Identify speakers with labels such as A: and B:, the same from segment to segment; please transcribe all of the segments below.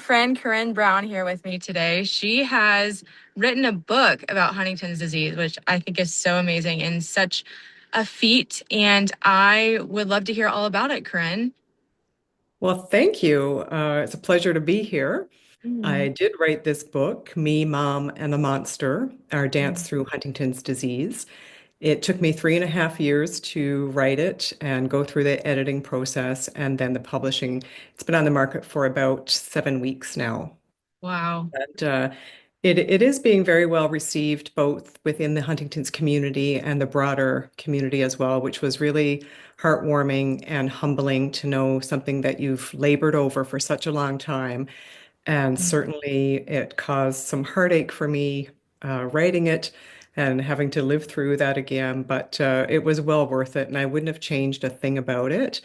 A: friend Corinne Brown here with me today. She has written a book about Huntington's disease, which I think is so amazing and such a feat. And I would love to hear all about it, Corinne.
B: Well, thank you. It's a pleasure to be here. I
A: Mm,
B: did write this book, Me, Mom, and the Monster, Our Dance
A: mm,
B: Through Huntington's Disease. It took me 3.5 years to write it and go through the editing process and then the publishing. It's been on the market for about 7 weeks now.
A: wow.
B: And it is being very well received both within the Huntington's community and the broader community as well, which was really heartwarming and humbling to know something that you've labored over for such a long time. And
A: Mm,
B: certainly it caused some heartache for me writing it and having to live through that again, but it was well worth it, and I wouldn't have changed a thing about it.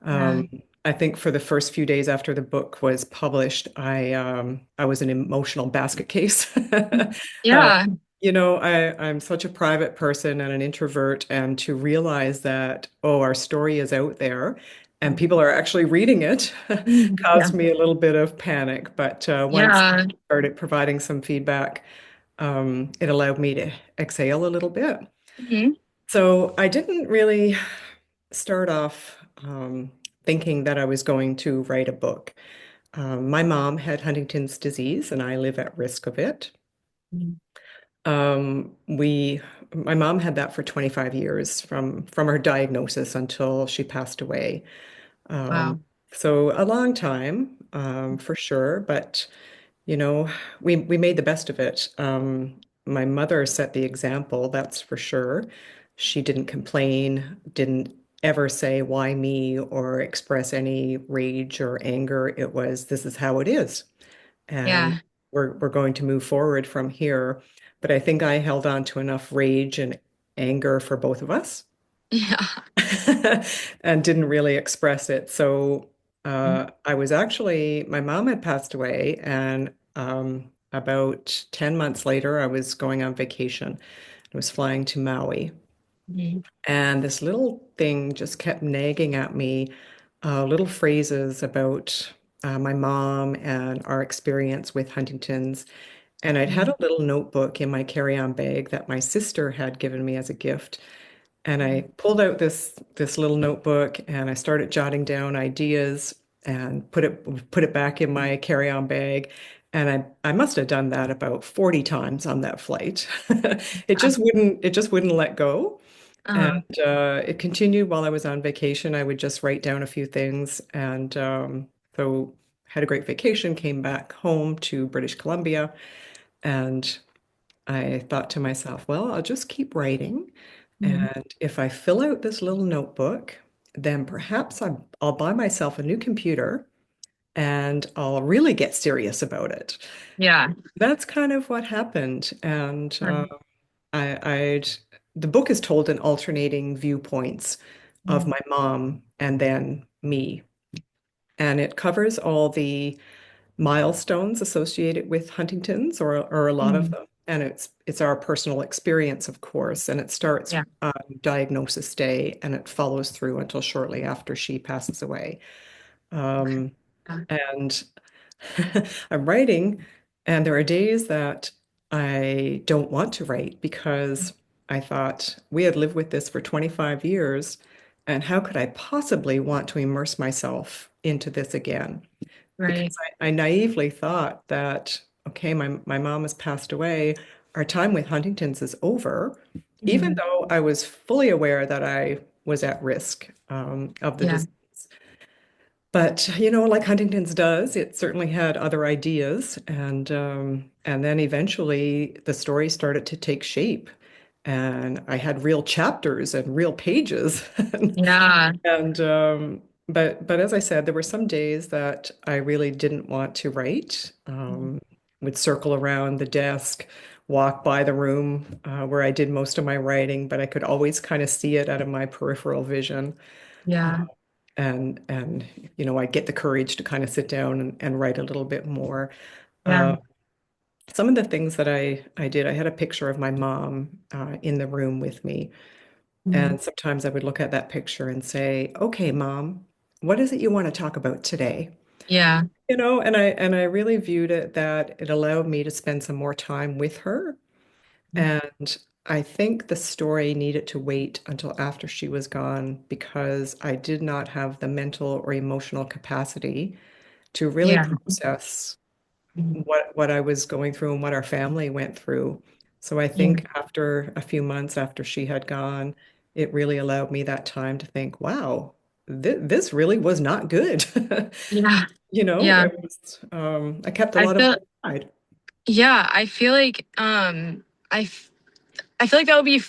A: yeah.
B: Um, I think for the first few days after the book was published, I was an emotional basket case. Uh,
A: Yeah.
B: I'm such a private person and an introvert, and to realize that, oh, our story is out there and people are actually reading it
A: Yeah.
B: caused me a little bit of panic. But once
A: Yeah.
B: I started providing some feedback, it allowed me to exhale a little bit.
A: Mhm.
B: So I didn't really start off thinking that I was going to write a book. My mom had Huntington's disease, and I live at risk of it.
A: Mhm.
B: My mom had that for 25 years from her diagnosis until she passed away. Um,
A: Wow.
B: so a long time, for sure, but you know, we made the best of it. My mother set the example, that's for sure. She didn't complain, didn't ever say, why me, or express any rage or anger. It was, this is how it is. And
A: Yeah.
B: we're going to move forward from here. But I think I held on to enough rage and anger for both of us
A: Yeah.
B: and didn't really express it. So I was actually, my mom had passed away, and about 10 months later, I was going on vacation. I was flying to Maui,
A: Mhm.
B: and this little thing just kept nagging at me, little phrases about my mom and our experience with Huntington's. And I'd had a little notebook in my carry-on bag that my sister had given me as a gift. And I pulled out this little notebook and I started jotting down ideas and put it back in my carry-on bag. And I must have done that about 40 times on that flight. It just wouldn't let go. And
A: Uh-huh.
B: it continued while I was on vacation. I would just write down a few things. And so had a great vacation, came back home to British Columbia, and I thought to myself, well, I'll just keep writing.
A: Mhm.
B: And if I fill out this little notebook, then perhaps I'll buy myself a new computer and I'll really get serious about it.
A: Yeah.
B: That's kind of what happened. And I, I'd, the book is told in alternating viewpoints of
A: Mhm.
B: my mom and then me. And it covers all the milestones associated with Huntington's, or a lot of
A: Mhm.
B: them. And it's our personal experience, of course, and it starts
A: Yeah.
B: on diagnosis day and it follows through until shortly after she passes away. Um,
A: Yeah.
B: and I'm writing, and there are days that I don't want to write because I thought we had lived with this for 25 years, and how could I possibly want to immerse myself into this again? Because
A: Right.
B: I naively thought that, okay, my mom has passed away, our time with Huntington's is over, even
A: Mhm.
B: though I was fully aware that I was at risk of the
A: Yeah.
B: disease. But like Huntington's does, it certainly had other ideas, and then eventually the story started to take shape, and I had real chapters and real pages,
A: Yeah.
B: but as I said, there were some days that I really didn't want to write. Would circle around the desk, walk by the room where I did most of my writing, but I could always kind of see it out of my peripheral vision. Uh,
A: Yeah.
B: and I get the courage to kind of sit down and write a little bit more.
A: Yeah.
B: Uh, some of the things that I did, I had a picture of my mom in the room with me,
A: Mhm.
B: and sometimes I would look at that picture and say, "Okay, Mom, what is it you want to talk about today?"
A: Yeah.
B: and I really viewed it that it allowed me to spend some more time with her. And I think the story needed to wait until after she was gone because I did not have the mental or emotional capacity to really
A: Yeah.
B: process what I was going through and what our family went through. So I
A: Yeah.
B: think after a few months after she had gone, it really allowed me that time to think, wow, this really was not good.
A: Yeah. Yeah.
B: It was, I kept a
A: I
B: lot of
A: feel,
B: it inside.
A: yeah, I feel like I feel like that would be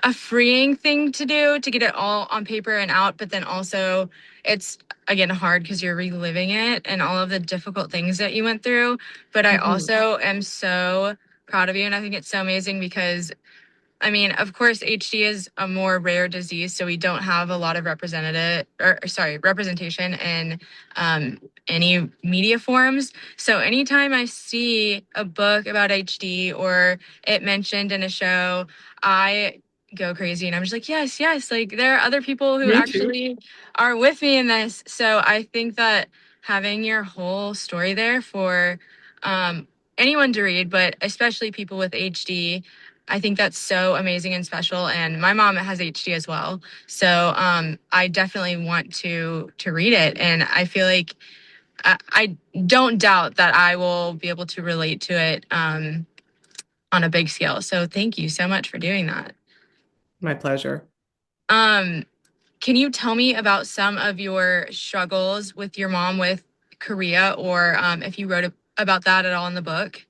A: a freeing thing to do to get it all on paper and out, but then also it's again hard because you're reliving it and all of the difficult things that you went through. But I
B: Mhm.
A: also am so proud of you, and I think it's so amazing because I mean, of course, HD is a more rare disease, so we don't have a lot of representation in um, any media forms. So anytime I see a book about HD or it mentioned in a show, I go crazy and I'm just like, yes, yes, like there are other people who
B: Me too.
A: actually are with me in this. So I think that having your whole story there for um, anyone to read, but especially people with HD, I think that's so amazing and special. And my mom has HD as well. So I definitely want to read it. And I feel like I don't doubt that I will be able to relate to it on a big scale. So thank you so much for doing that.
B: My pleasure.
A: Um, can you tell me about some of your struggles with your mom with Korea, or if you wrote about that at all in the book?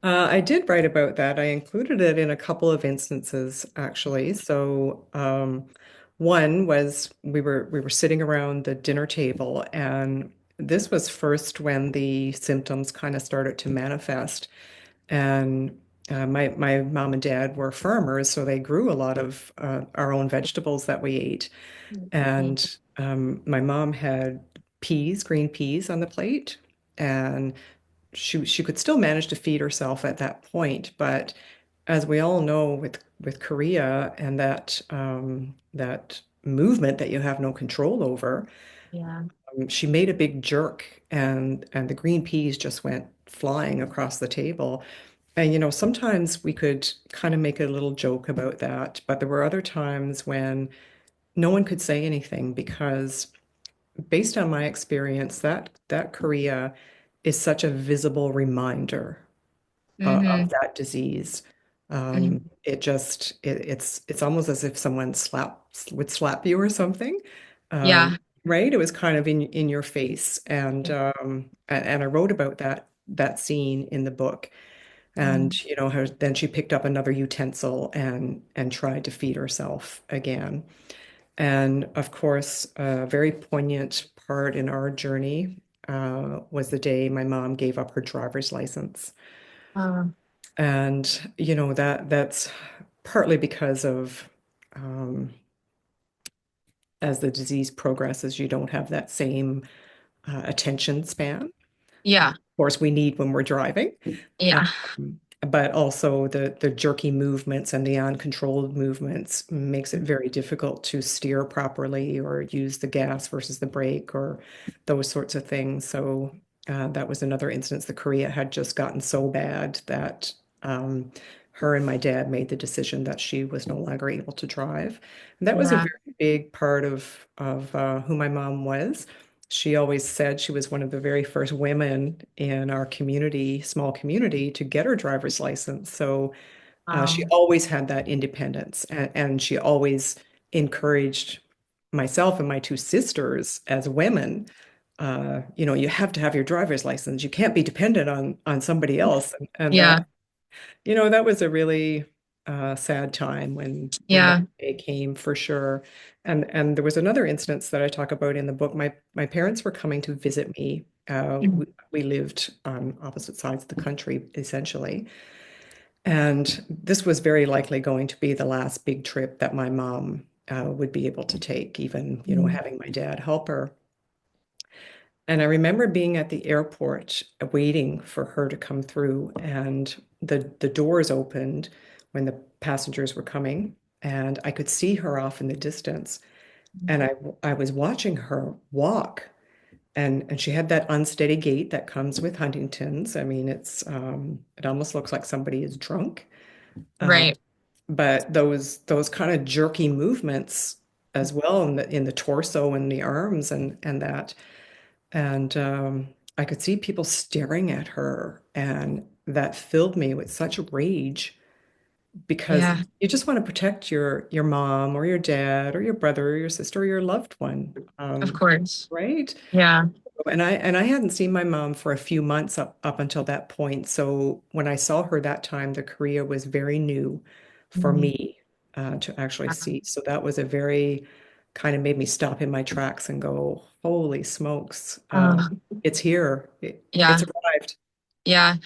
B: I did write about that. I included it in a couple of instances, actually. So, one was we were sitting around the dinner table, and this was first when the symptoms kind of started to manifest. And my mom and dad were farmers, so they grew a lot of our own vegetables that we ate. And my mom had green peas on the plate, and she could still manage to feed herself at that point. But as we all know, with Korea and that movement that you have no control over,
A: Yeah.
B: she made a big jerk, and the green peas just went flying across the table. And sometimes we could kind of make a little joke about that, but there were other times when no one could say anything because based on my experience, that Korea is such a visible reminder of
A: Mm-hmm.
B: that disease. It's almost as if someone would slap you or something.
A: Yeah.
B: Right? It was kind of in your face, and I wrote about that scene in the book. And
A: Mm.
B: then she picked up another utensil and tried to feed herself again. And of course, a very poignant part in our journey was the day my mom gave up her driver's license.
A: Uh,
B: And that's partly because of um, as the disease progresses, you don't have that same attention span.
A: yeah.
B: Of course, we need when we're driving.
A: Yeah.
B: But also the jerky movements and the uncontrolled movements makes it very difficult to steer properly or use the gas versus the brake or those sorts of things. So that was another instance. The Korea had just gotten so bad that her and my dad made the decision that she was no longer able to drive. And that was a
A: Yeah.
B: very big part of who my mom was. She always said she was one of the very first women in our community, small community, to get her driver's license. So she
A: Wow.
B: always had that independence, and she always encouraged myself and my two sisters as women. You have to have your driver's license. You can't be dependent on somebody else, and that
A: Yeah.
B: that was a really sad time when that
A: Yeah.
B: day came for sure. And there was another instance that I talk about in the book. My parents were coming to visit me. We lived on opposite sides of the country, essentially. And this was very likely going to be the last big trip that my mom would be able to take, even, having my dad help her. And I remember being at the airport waiting for her to come through, and the doors opened when the passengers were coming, and I could see her off in the distance. And I was watching her walk, and she had that unsteady gait that comes with Huntington's. I mean, it almost looks like somebody is drunk. Um,
A: Right.
B: but those kind of jerky movements as well in the torso and the arms and that. And I could see people staring at her, and that filled me with such rage because
A: Yeah,
B: you just want to protect your mom or your dad or your brother or your sister or your loved one,
A: of course.
B: right?
A: Yeah.
B: And I hadn't seen my mom for a few months up until that point. So when I saw her that time, the Korea was very new for
A: Mhm.
B: me to actually see. So that was a very kind of made me stop in my tracks and go, holy smokes,
A: Uh,
B: it's here. It's
A: yeah.
B: arrived.
A: Yeah.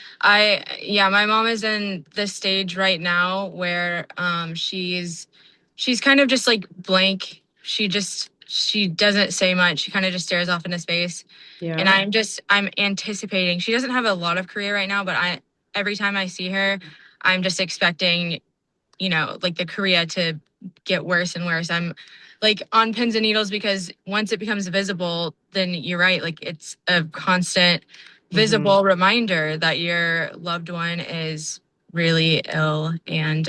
A: Yeah, my mom is in the stage right now where she's kind of just like blank. She doesn't say much. She kind of just stares off into space. And
B: Yeah.
A: I'm anticipating. She doesn't have a lot of career right now, but I every time I see her, I'm just expecting, like the Korea to get worse and worse. I'm like on pins and needles because once it becomes visible, then you're right. Like it's a constant
B: Hmm.
A: visible reminder that your loved one is really ill and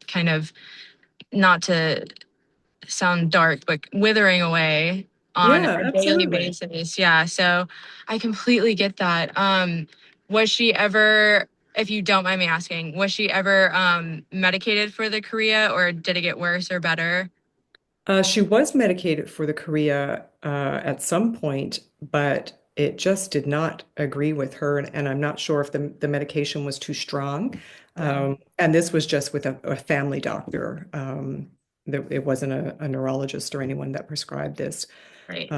A: kind of not to sound dark, but withering away on
B: Yeah,
A: a daily
B: absolutely.
A: basis. Yeah. So I completely get that. Was she ever, if you don't mind me asking, was she ever medicated for the chorea or did it get worse or better?
B: She was medicated for the chorea at some point, but it just did not agree with her, and I'm not sure if the medication was too strong.
A: Okay.
B: And this was just with a family doctor. It wasn't a neurologist or anyone that prescribed this.
A: Right.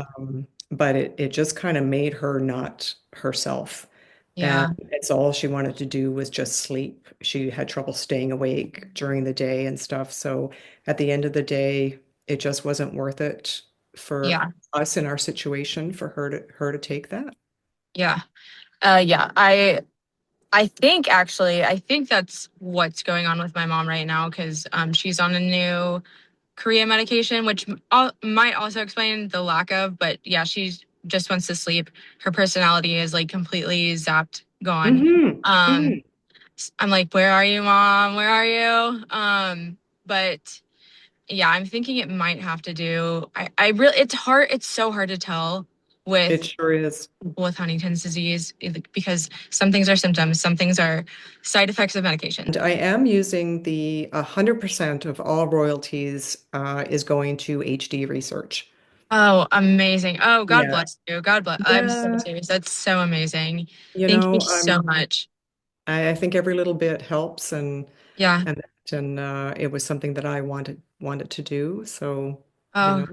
B: But it just kind of made her not herself. And
A: Yeah.
B: it's all she wanted to do was just sleep. She had trouble staying awake during the day and stuff. So at the end of the day, it just wasn't worth it for
A: Yeah.
B: us in our situation for her to take that.
A: Yeah. Yeah. I think that's what's going on with my mom right now because she's on a new Korea medication, which might also explain the lack of, but yeah, she just wants to sleep. Her personality is like completely zapped, gone.
B: Hmm.
A: Um,
B: Hmm.
A: I'm like, where are you, mom? Where are you? But yeah, I'm thinking it might have to do. I really, it's so hard to tell
B: It
A: with
B: sure is.
A: Huntington's disease because some things are symptoms, some things are side effects of medication.
B: And I am using the 100% of all royalties is going to HD research.
A: Oh, amazing. Oh, God
B: Yeah.
A: bless you. God bless. I'm so
B: Yeah.
A: serious. That's so amazing.
B: You
A: Thank you
B: know,
A: so much.
B: I think every little bit helps
A: Yeah.
B: and it was something that I wanted to do. So, you
A: Oh,
B: know,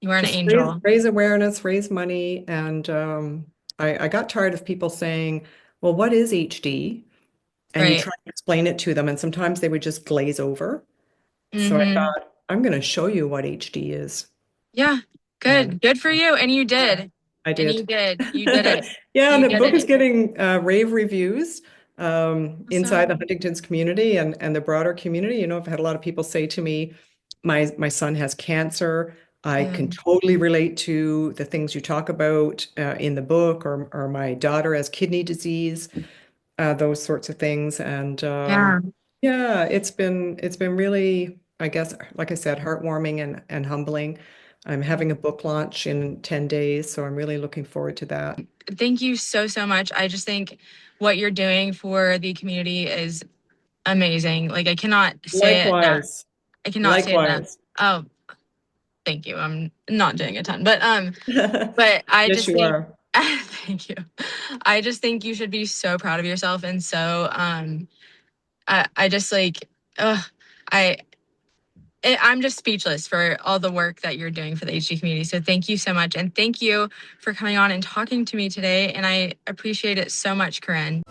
A: you are an
B: just raise
A: angel.
B: raise awareness, raise money, and I got tired of people saying, "Well, what is HD?" And you
A: Right.
B: try to explain it to them, and sometimes they would just glaze over. So I
A: Mm-hmm.
B: thought, I'm going to show you what HD is,
A: Yeah.
B: and
A: Good. Good for you. And you
B: yeah,
A: did.
B: I
A: And you
B: did.
A: did. You did it.
B: Yeah, and
A: You
B: the
A: did
B: book is
A: it.
B: getting rave reviews inside the
A: Awesome.
B: Huntington's community and the broader community. You know, I've had a lot of people say to me, my son has cancer. I
A: Yeah.
B: can totally relate to the things you talk about in the book, or my daughter has kidney disease, those sorts of things. And
A: Yeah.
B: yeah, it's been really, I guess, like I said, heartwarming and humbling. I'm having a book launch in 10 days, so I'm really looking forward to that.
A: Thank you so, so much. I just think what you're doing for the community is amazing. Like I cannot say it enough.
B: Likewise.
A: I cannot say it enough.
B: Likewise.
A: Oh, thank you. I'm not doing a ton, but I
B: Yes,
A: just
B: you
A: think
B: are.
A: thank you. I just think you should be so proud of yourself and so I just like I I'm just speechless for all the work that you're doing for the HD community. So thank you so much and thank you for coming on and talking to me today and I appreciate it so much, Corinne.